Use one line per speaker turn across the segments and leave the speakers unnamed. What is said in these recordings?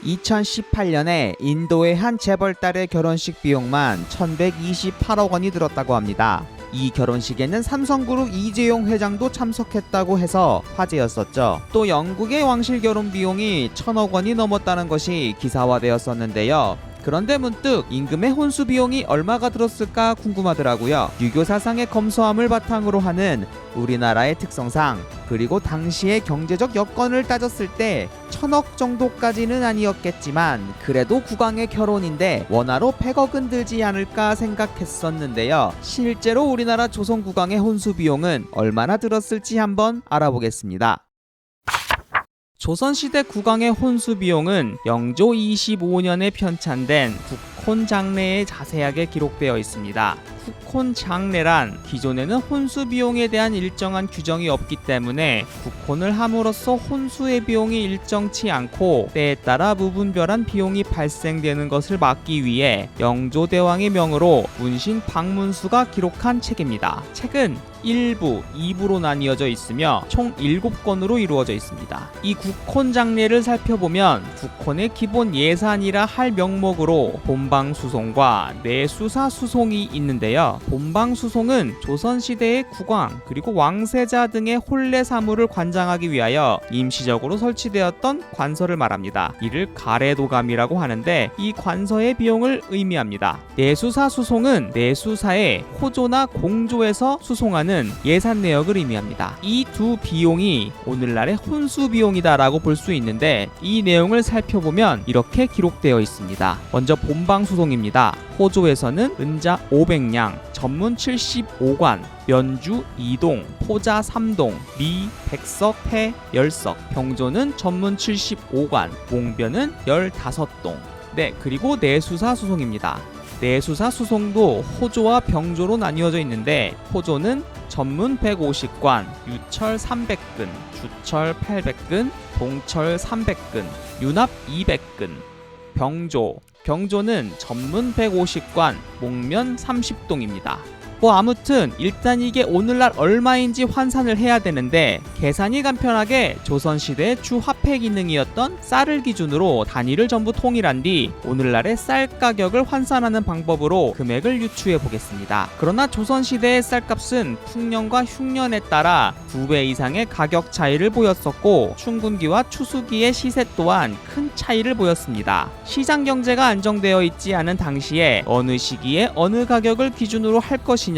2018년에 인도의 한 재벌딸의 결혼식 비용만 1128억 원이 들었다고 합니다. 이 결혼식에는 삼성그룹 이재용 회장도 참석했다고 해서 화제였었죠. 또 영국의 왕실 결혼 비용이 1000억 원이 넘었다는 것이 기사화되었었는데요. 그런데 문득 임금의 혼수 비용이 얼마가 들었을까 궁금하더라고요. 유교 사상의 검소함을 바탕으로 하는 우리나라의 특성상, 그리고 당시의 경제적 여건을 따졌을 때 1000억 정도까지는 아니었겠지만 그래도 국왕의 결혼인데 원화로 100억은 들지 않을까 생각했었는데요. 실제로 우리나라 조선 국왕의 혼수 비용은 얼마나 들었을지 한번 알아보겠습니다. 조선시대 국왕의 혼수 비용은 영조 25년에 편찬된 국혼 장례에 자세하게 기록되어 있습니다. 국혼 장례란 기존에는 혼수 비용에 대한 일정한 규정이 없기 때문에 국혼을 함으로써 혼수의 비용이 일정치 않고 때에 따라 무분별한 비용이 발생되는 것을 막기 위해 영조대왕의 명으로 문신 박문수가 기록한 책입니다. 책은 1부, 2부로 나뉘어져 있으며 총 7권으로 이루어져 있습니다. 이 국혼 장례를 살펴보면 국혼의 기본 예산이라 할 명목으로 본방수송과 내수사수송이 있는데요. 본방수송은 조선시대의 국왕 그리고 왕세자 등의 혼례 사무를 관장하기 위하여 임시적으로 설치되었던 관서를 말합니다. 이를 가래도감이라고 하는데 이 관서의 비용을 의미합니다. 내수사수송은 내수사의 호조나 공조에서 수송하는 예산 내역을 의미합니다. 이 두 비용이 오늘날의 혼수 비용이다라고 볼 수 있는데 이 내용을 살펴보면 이렇게 기록되어 있습니다. 먼저 본방수송입니다. 호조에서는 은자 500량, 전문 75관, 면주 2동, 포자 3동, 미 100석, 폐 10석, 병조는 전문 75관, 몽변은 15동. 네, 그리고 내수사 수송입니다. 내수사 수송도 호조와 병조로 나뉘어져 있는데 호조는 전문 150관, 유철 300근, 주철 800근, 동철 300근, 윤합 200근. 병조는 전문 150관, 목면 30동입니다. 아무튼 일단 이게 오늘날 얼마인지 환산을 해야 되는데 계산이 간편하게 조선시대의 주 화폐 기능이었던 쌀을 기준으로 단위를 전부 통일한 뒤 오늘날의 쌀 가격을 환산하는 방법으로 금액을 유추해 보겠습니다. 그러나 조선시대의 쌀값은 풍년과 흉년에 따라 2배 이상의 가격 차이를 보였었고 춘군기와 추수기의 시세 또한 큰 차이를 보였습니다. 시장 경제가 안정되어 있지 않은 당시에 어느 시기에 어느 가격을 기준으로 할 것이냐는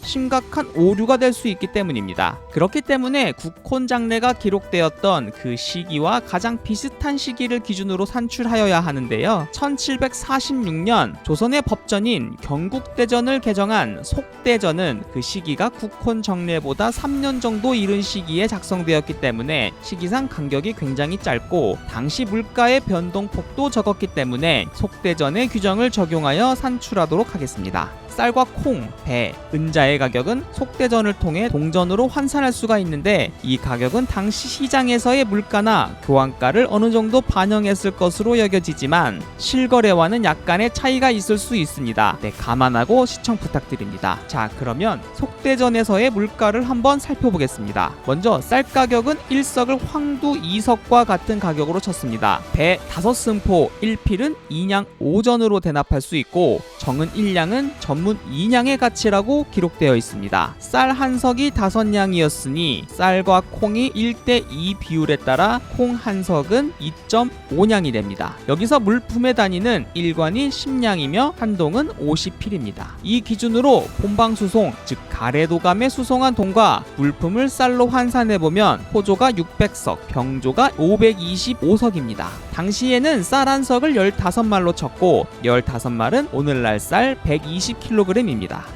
심각한 오류가 될 수 있기 때문입니다. 그렇기 때문에 국혼 장례가 기록되었던 그 시기와 가장 비슷한 시기를 기준으로 산출하여야 하는데요. 1746년 조선의 법전인 경국대전을 개정한 속대전은 그 시기가 국혼 정례보다 3년 정도 이른 시기에 작성되었기 때문에 시기상 간격이 굉장히 짧고 당시 물가의 변동폭도 적었기 때문에 속대전의 규정을 적용하여 산출하도록 하겠습니다. 쌀과 콩, 배, 은자의 가격은 속대전을 통해 동전으로 환산할 수가 있는데 이 가격은 당시 시장에서의 물가나 교환가를 어느 정도 반영했을 것으로 여겨지지만 실거래와는 약간의 차이가 있을 수 있습니다. 네, 감안하고 시청 부탁드립니다. 자, 그러면 속대전에서의 물가를 한번 살펴보겠습니다. 먼저 쌀 가격은 1석을 황두 2석과 같은 가격으로 쳤습니다. 배 5승포 1필은 2냥 5전으로 대납할 수 있고 정은 1냥은 전문 2냥의 가치라고 기록되어 있습니다. 쌀 한 석이 5냥이었으니 쌀과 콩이 1대2 비율에 따라 콩 한 석은 2.5냥이 됩니다. 여기서 물품의 단위는 1관이 10냥이며 한 동은 50필입니다. 이 기준으로 본방수송, 즉 가래도감에 수송한 동과 물품을 쌀로 환산해보면 호조가 600석, 병조가 525석입니다. 당시에는 쌀 한 석을 15말로 쳤고 15말은 오늘날 쌀 120kg입니다.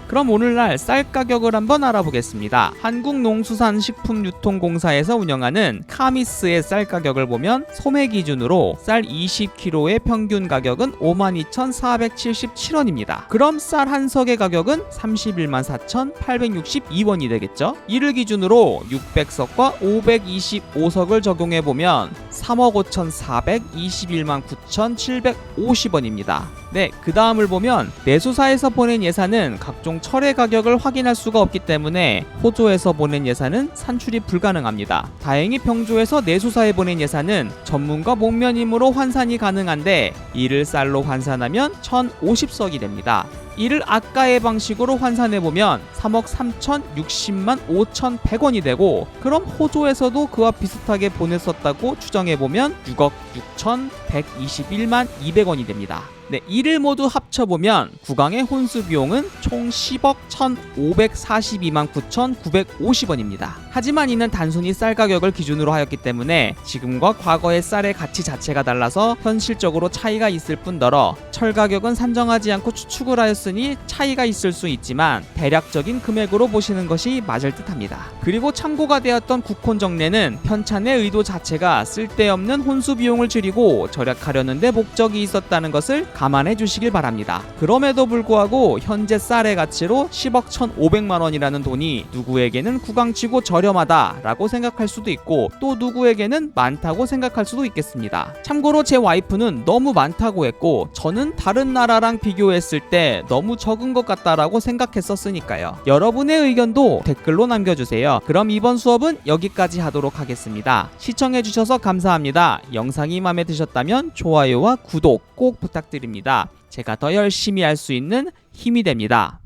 그럼 오늘날 쌀 가격을 한번 알아보겠습니다. 한국농수산식품유통공사에서 운영하는 카미스의 쌀 가격을 보면 소매 기준으로 쌀 20kg의 평균 가격은 52,477원입니다. 그럼 쌀 한 석의 가격은 314,862원이 되겠죠? 이를 기준으로 600석과 525석을 적용해보면 3억 5,421만 9,750원입니다. 네, 그 다음을 보면 내수사에서 보낸 예산은 각종 철의 가격을 확인할 수가 없기 때문에 호조에서 보낸 예산은 산출이 불가능합니다. 다행히 병조에서 내수사에 보낸 예산은 전문가 목면임으로 환산이 가능한데 이를 쌀로 환산하면 1050석이 됩니다. 이를 아까의 방식으로 환산해보면 3억 3,060만 5,100원이 되고, 그럼 호조에서도 그와 비슷하게 보냈었다고 추정해보면 6억 6,121만 200원이 됩니다. 네, 이를 모두 합쳐보면 구강의 혼수 비용은 총 10억 1,542만 9,950원입니다. 하지만 이는 단순히 쌀 가격을 기준으로 하였기 때문에 지금과 과거의 쌀의 가치 자체가 달라서 현실적으로 차이가 있을 뿐더러 철 가격은 산정하지 않고 추측을 하였으니 차이가 있을 수 있지만 대략적인 금액으로 보시는 것이 맞을 듯합니다. 그리고 참고가 되었던 국혼정례는 편찬의 의도 자체가 쓸데없는 혼수 비용을 줄이고 절약하려는 데 목적이 있었다는 것을 감안해 주시길 바랍니다. 그럼에도 불구하고 현재 쌀의 가치로 10억 1,500만 원이라는 돈이 누구에게는 구강치고 저렴하다라고 생각할 수도 있고 또 누구에게는 많다고 생각할 수도 있겠습니다. 참고로 제 와이프는 너무 많다고 했고 저는 다른 나라랑 비교했을 때 너무 적은 것 같다라고 생각했었으니까요. 여러분의 의견도 댓글로 남겨주세요. 그럼 이번 수업은 여기까지 하도록 하겠습니다. 시청해주셔서 감사합니다. 영상이 마음에 드셨다면 좋아요와 구독 꼭 부탁드립니다. 제가 더 열심히 할 수 있는 힘이 됩니다.